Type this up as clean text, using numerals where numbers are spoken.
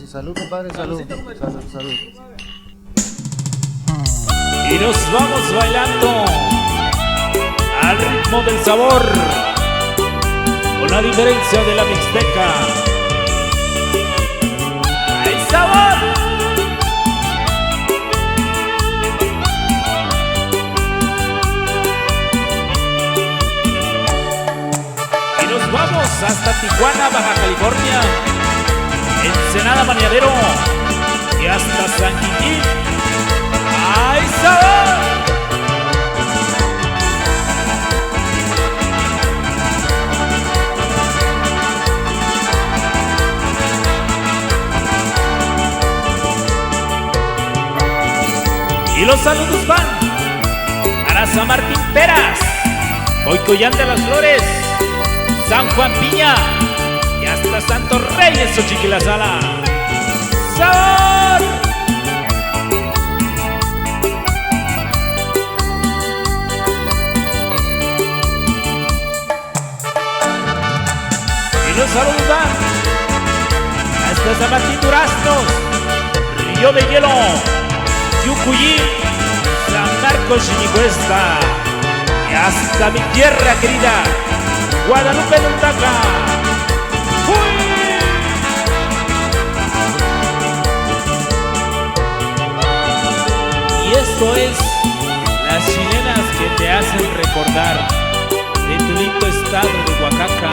Salud, compadre, salud. Salud. Y nos vamos bailando al ritmo del sabor, con la diferencia de la mixteca. ¡Hay sabor! Y nos vamos hasta Tijuana, Baja California, Ensenada, Bañadero y hasta San Quintín. ¡Ay, sabor! Y los saludos van para San Martín Peras, Boicoyán de las Flores, San Juan Piña y hasta Santos Reyes, Xochiquilazala. ¡Sabor! Y los saludos van hasta San Martín Duraznos, Río de Hielo, Yucuyí, San Marcos, Chinicuesta y hasta mi tierra querida, Guadalupe, Lundaca. Y esto es las chilenas que te hacen recordar de tu lindo estado de Oaxaca.